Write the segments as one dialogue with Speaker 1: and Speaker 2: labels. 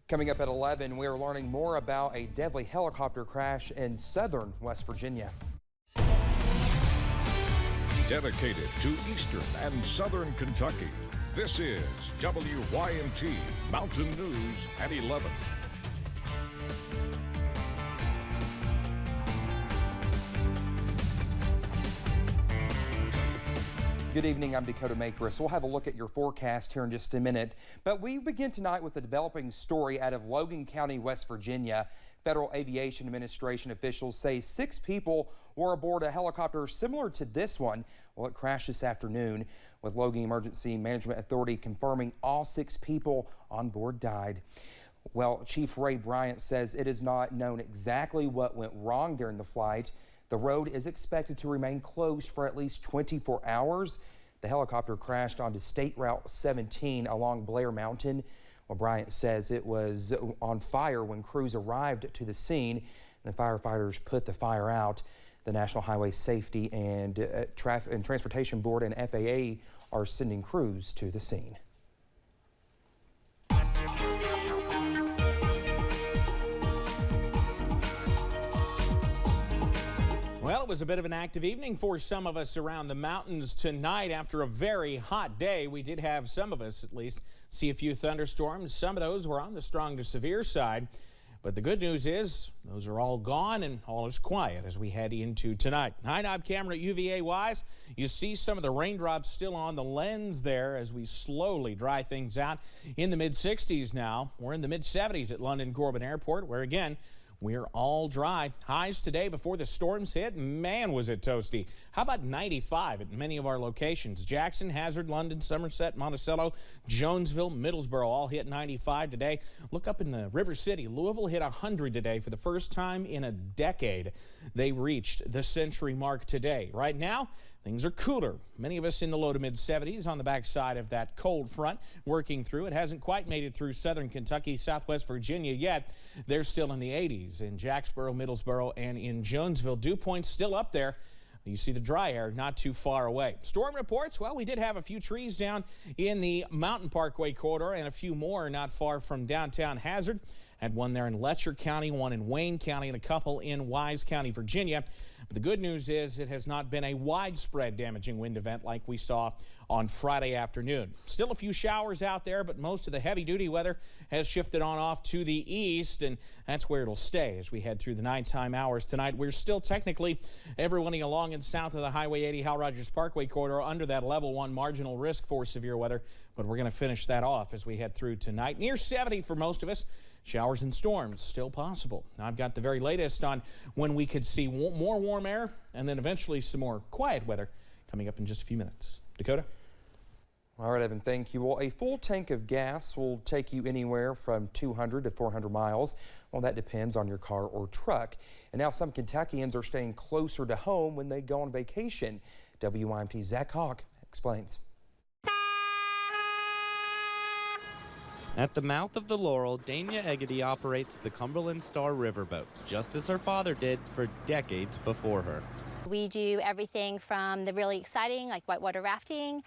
Speaker 1: Coming up at 11, we are learning more about a deadly helicopter crash in southern West Virginia.
Speaker 2: Dedicated to eastern and southern Kentucky, this is WYMT Mountain News at 11.
Speaker 1: Good evening, I'm Dakota Makris. We'll have a look at your forecast here in just a minute. But we begin tonight with a developing story out of Logan County, West Virginia. Federal Aviation Administration officials say 6 people were aboard a helicopter similar to this one. Well, it crashed this afternoon, with Logan Emergency Management Authority confirming all 6 people on board died. Well, Chief Ray Bryant says it is not known exactly what went wrong during the flight. The road is expected to remain closed for at least 24 hours. The helicopter crashed onto State Route 17 along Blair Mountain. Well, Bryant says it was on fire when crews arrived to the scene. The firefighters put the fire out. The National Highway Safety and Transportation Board and FAA are sending crews to the scene.
Speaker 3: Well, it was a bit of an active evening for some of us around the mountains tonight. After a very hot day, we did have, some of us at least, see a few thunderstorms. Some of those were on the strong to severe side. But the good news is those are all gone and all is quiet as we head into tonight. High knob camera UVA-wise, you see some of the raindrops still on the lens there as we slowly dry things out. In the mid-60s now. We're in the mid-70s at London Corbin Airport, where again, we're all dry. Highs today before the storms hit. Man, was it toasty. How about 95 at many of our locations? Jackson, Hazard, London, Somerset, Monticello, Jonesville, Middlesboro all hit 95 today. Look up in the River City. Louisville hit 100 today for the first time in a decade. They reached the century mark today. Right now, things are cooler. Many of us in the low to mid 70s on the backside of that cold front working through. It hasn't quite made it through southern Kentucky, southwest Virginia yet. They're still in the 80s in Jacksboro, Middlesboro, and in Jonesville. Dew points still up there. You see the dry air not too far away. Storm reports, well, we did have a few trees down in the Mountain Parkway corridor and a few more not far from downtown Hazard. Had one there in Letcher County, one in Wayne County, and a couple in Wise County, Virginia. But the good news is it has not been a widespread damaging wind event like we saw on Friday afternoon. Still a few showers out there, but most of the heavy-duty weather has shifted on off to the east, and that's where it'll stay as we head through the nighttime hours tonight. We're still technically running along in south of the Highway 80 Hal Rogers Parkway corridor under that level 1 marginal risk for severe weather, but we're going to finish that off as we head through tonight. Near 70 for most of us. Showers and storms still possible. Now I've got the very latest on when we could see more warm air and then eventually some more quiet weather coming up in just a few minutes. Dakota?
Speaker 1: All right, Evan, thank you. Well, a full tank of gas will take you anywhere from 200 to 400 miles. Well, that depends on your car or truck. And now some Kentuckians are staying closer to home when they go on vacation. WYMT's Zach Hawk explains.
Speaker 4: At the mouth of the Laurel, Dania Eggedy operates the Cumberland Star Riverboat, just as her father did for decades before her.
Speaker 5: We do everything from the really exciting, like whitewater rafting,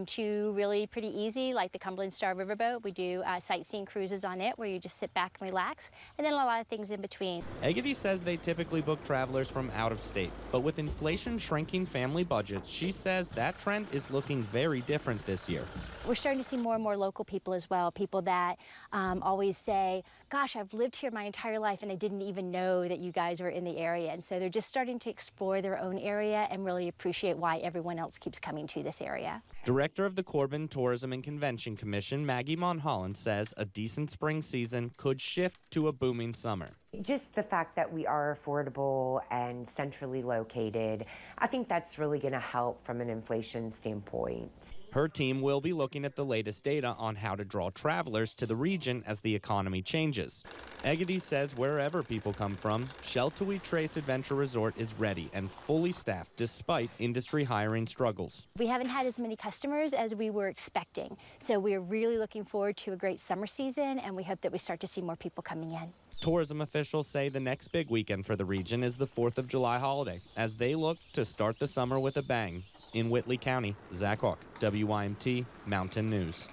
Speaker 5: to really pretty easy, like the Cumberland Star Riverboat. We do sightseeing cruises on it where you just sit back and relax, and then a lot of things in between.
Speaker 4: Eggedy says they typically book travelers from out of state, but with inflation shrinking family budgets, she says that trend is looking very different this year.
Speaker 5: We're starting to see more and more local people as well, people that always say, gosh, I've lived here my entire life and I didn't even know that you guys were in the area. And so they're just starting to explore their own area and really appreciate why everyone else keeps coming to this area.
Speaker 4: Director of the Corbin Tourism and Convention Commission, Maggie Monholland, says a decent spring season could shift to a booming summer.
Speaker 6: Just the fact that we are affordable and centrally located, I think that's really going to help from an inflation standpoint.
Speaker 4: Her team will be looking at the latest data on how to draw travelers to the region as the economy changes. Eggedy says wherever people come from, Sheltowee Trace Adventure Resort is ready and fully staffed despite industry hiring struggles.
Speaker 5: We haven't had as many customers as we were expecting, so we're really looking forward to a great summer season, and we hope that we start to see more people coming in.
Speaker 4: Tourism officials say the next big weekend for the region is the 4th of July holiday, as they look to start the summer with a bang. In Whitley County, Zach Hawk, WYMT Mountain News.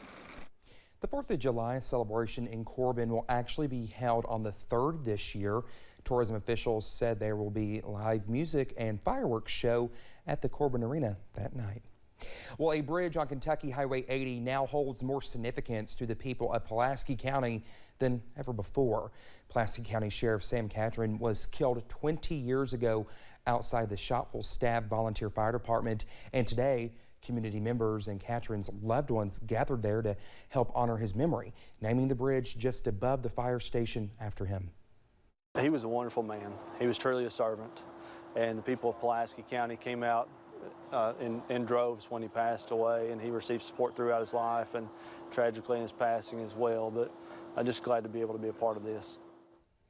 Speaker 1: The 4th of July celebration in Corbin will actually be held on the 3rd this year. Tourism officials said there will be live music and fireworks show at the Corbin Arena that night. Well, a bridge on Kentucky Highway 80 now holds more significance to the people of Pulaski County than ever before. Pulaski County Sheriff Sam Catron was killed 20 years ago outside the Shottville Stab Volunteer Fire Department, and today community members and Catron's loved ones gathered there to help honor his memory, naming the bridge just above the fire station after him.
Speaker 7: He was a wonderful man. He was truly a servant, and the people of Pulaski County came out in droves when he passed away, and he received support throughout his life and tragically in his passing as well. But I'm just glad to be able to be a part of this.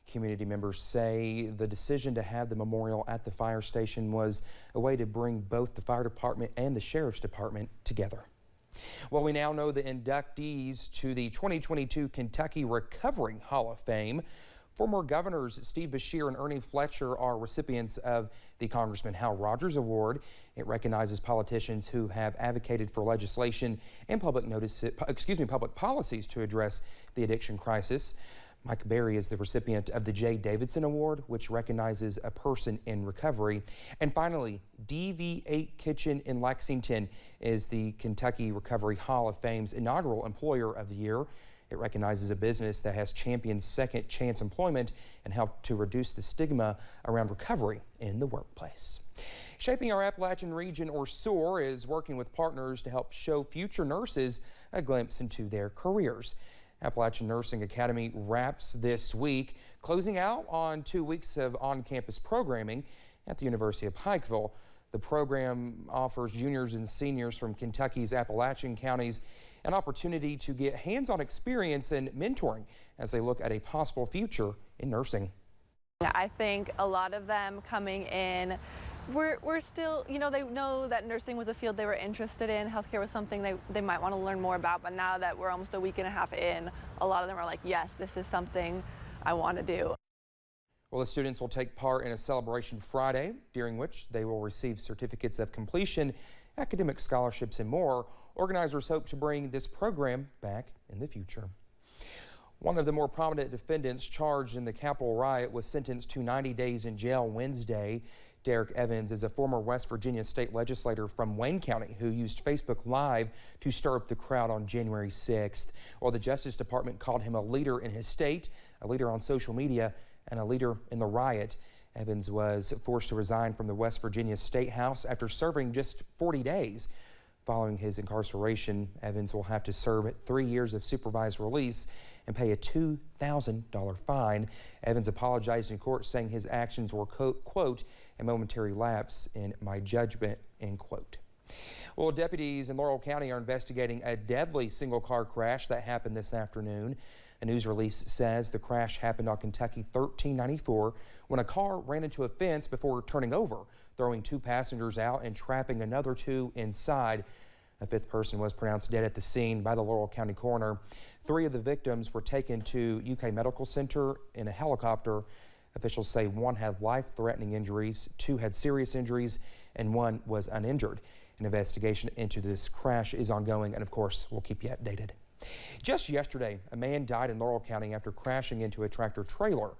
Speaker 1: Community members say the decision to have the memorial at the fire station was a way to bring both the fire department and the sheriff's department together. Well, we now know the inductees to the 2022 Kentucky Recovery Hall of Fame. Former governors Steve Beshear and Ernie Fletcher are recipients of the Congressman Hal Rogers Award. It recognizes politicians who have advocated for legislation and public policies to address the addiction crisis. Mike Berry is the recipient of the J. Davidson Award, which recognizes a person in recovery. And finally, DV8 Kitchen in Lexington is the Kentucky Recovery Hall of Fame's inaugural Employer of the Year. It recognizes a business that has championed second chance employment and helped to reduce the stigma around recovery in the workplace. Shaping Our Appalachian Region, or SOAR, is working with partners to help show future nurses a glimpse into their careers. Appalachian Nursing Academy wraps this week, closing out on 2 weeks of on-campus programming at the University of Pikeville. The program offers juniors and seniors from Kentucky's Appalachian counties an opportunity to get hands-on experience and mentoring as they look at a possible future in nursing.
Speaker 8: I think a lot of them coming in, we're still, they know that nursing was a field they were interested in, healthcare was something they might want to learn more about, but now that we're almost a week and a half in, a lot of them are like, yes, this is something I want to do.
Speaker 1: Well, the students will take part in a celebration Friday, during which they will receive certificates of completion, academic scholarships, and more. Organizers hope to bring this program back in the future. One of the more prominent defendants charged in the Capitol riot was sentenced to 90 days in jail Wednesday. Derrick Evans is a former West Virginia state legislator from Wayne County who used Facebook Live to stir up the crowd on January 6th. Well, the Justice Department called him a leader in his state, a leader on social media, and a leader in the riot. Evans was forced to resign from the West Virginia State House after serving just 40 days. Following his incarceration, Evans will have to serve 3 years of supervised release and pay a $2,000 fine. Evans apologized in court, saying his actions were, quote, a momentary lapse in my judgment, end quote. Well, deputies in Laurel County are investigating a deadly single-car crash that happened this afternoon. A news release says the crash happened on Kentucky 1394 when a car ran into a fence before turning over, throwing 2 passengers out and trapping another 2 inside. A 5th person was pronounced dead at the scene by the Laurel County coroner. 3 of the victims were taken to UK Medical Center in a helicopter. Officials say 1 had life-threatening injuries, 2 had serious injuries, and 1 was uninjured. An investigation into this crash is ongoing, and of course, we'll keep you updated. Just yesterday, a man died in Laurel County after crashing into a tractor trailer.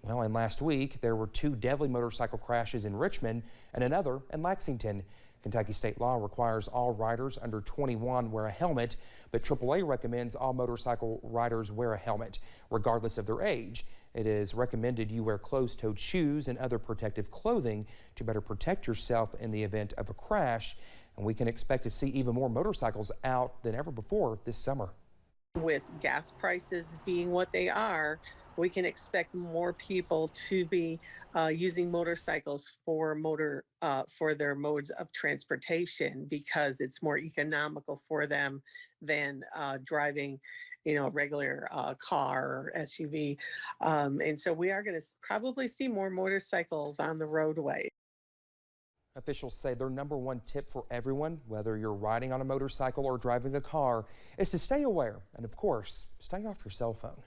Speaker 1: Well, and last week, there were 2 deadly motorcycle crashes in Richmond and another in Lexington. Kentucky state law requires all riders under 21 wear a helmet, but AAA recommends all motorcycle riders wear a helmet, regardless of their age. It is recommended you wear closed-toed shoes and other protective clothing to better protect yourself in the event of a crash. And we can expect to see even more motorcycles out than ever before this summer.
Speaker 9: With gas prices being what they are, we can expect more people to be using motorcycles for their modes of transportation because it's more economical for them than driving, a regular car or SUV. And so we are going to probably see more motorcycles on the roadway.
Speaker 1: Officials say their #1 tip for everyone, whether you're riding on a motorcycle or driving a car, is to stay aware and, of course, stay off your cell phone.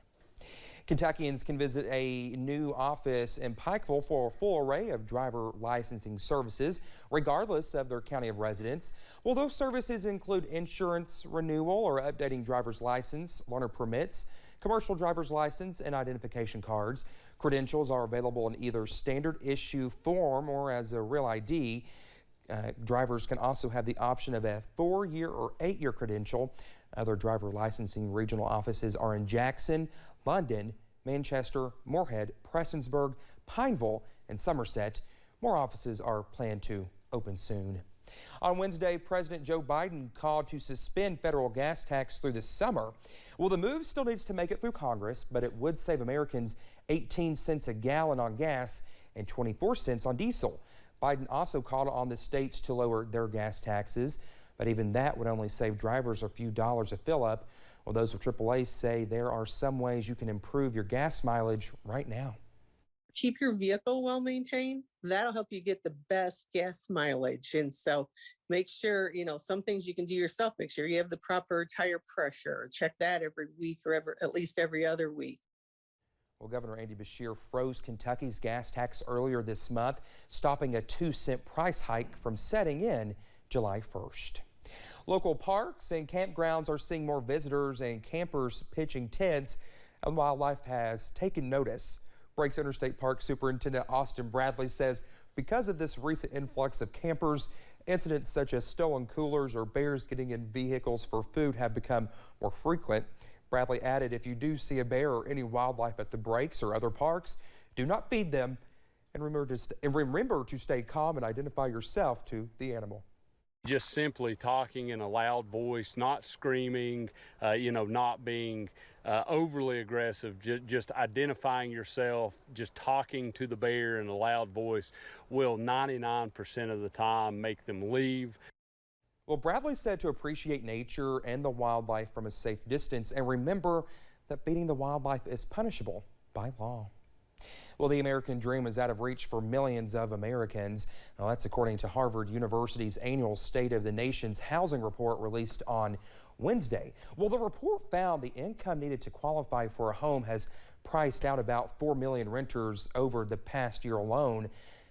Speaker 1: Kentuckians can visit a new office in Pikeville for a full array of driver licensing services, regardless of their county of residence. Well, those services include insurance renewal or updating driver's license, learner permits, commercial driver's license, and identification cards. Credentials are available in either standard issue form or as a real ID. Drivers can also have the option of a 4-year or 8-year credential. Other driver licensing regional offices are in Jackson, London, Manchester, Moorhead, Prestonsburg, Pineville, and Somerset. More offices are planned to open soon. On Wednesday, President Joe Biden called to suspend federal gas tax through the summer. Well, the move still needs to make it through Congress, but it would save Americans 18 cents a gallon on gas and 24 cents on diesel. Biden also called on the states to lower their gas taxes, but even that would only save drivers a few dollars a fill up. Well, those with AAA say there are some ways you can improve your gas mileage right now.
Speaker 9: Keep your vehicle well maintained. That'll help you get the best gas mileage. And so make sure, some things you can do yourself. Make sure you have the proper tire pressure. Check that every week or at least every other week.
Speaker 1: Well, Governor Andy Beshear froze Kentucky's gas tax earlier this month, stopping a 2-cent price hike from setting in July 1st. Local parks and campgrounds are seeing more visitors and campers pitching tents, and wildlife has taken notice. Breaks Interstate Park Superintendent Austin Bradley says because of this recent influx of campers, incidents such as stolen coolers or bears getting in vehicles for food have become more frequent. Bradley added, if you do see a bear or any wildlife at the breaks or other parks, do not feed them, and remember to stay calm and identify yourself to the animal.
Speaker 10: Just simply talking in a loud voice, not screaming, not being overly aggressive, just identifying yourself, just talking to the bear in a loud voice will 99% of the time make them leave.
Speaker 1: Well, Bradley said to appreciate nature and the wildlife from a safe distance and remember that feeding the wildlife is punishable by law. Well, the American dream is out of reach for millions of Americans. Now, that's according to Harvard University's annual State of the Nation's Housing Report released on Wednesday. Well, the report found the income needed to qualify for a home has priced out about 4 million renters over the past year alone.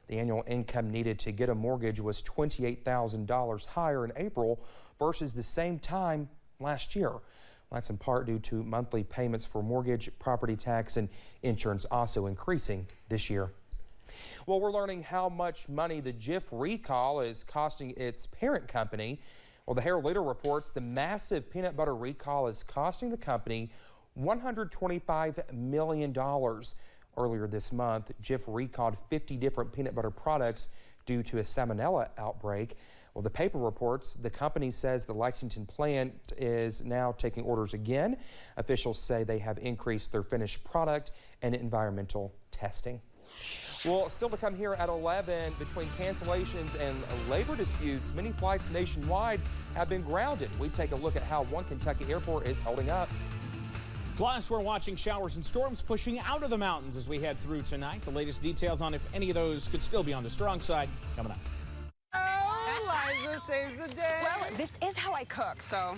Speaker 1: The annual income needed to get a mortgage was $28,000 higher in April versus the same time last year. That's in part due to monthly payments for mortgage, property tax, and insurance also increasing this year. Well, we're learning how much money the Jif recall is costing its parent company. Well, the Herald Leader reports the massive peanut butter recall is costing the company $125 million. Earlier this month, Jif recalled 50 different peanut butter products due to a salmonella outbreak. Well, the paper reports the company says the Lexington plant is now taking orders again. Officials say they have increased their finished product and environmental testing. Well, still to come here at 11, between cancellations and labor disputes, many flights nationwide have been grounded. We take a look at how one Kentucky airport is holding up.
Speaker 3: Plus, we're watching showers and storms pushing out of the mountains as we head through tonight. The latest details on if any of those could still be on the strong side coming up.
Speaker 11: Liza saves the day.
Speaker 12: Well, this is how I cook, so.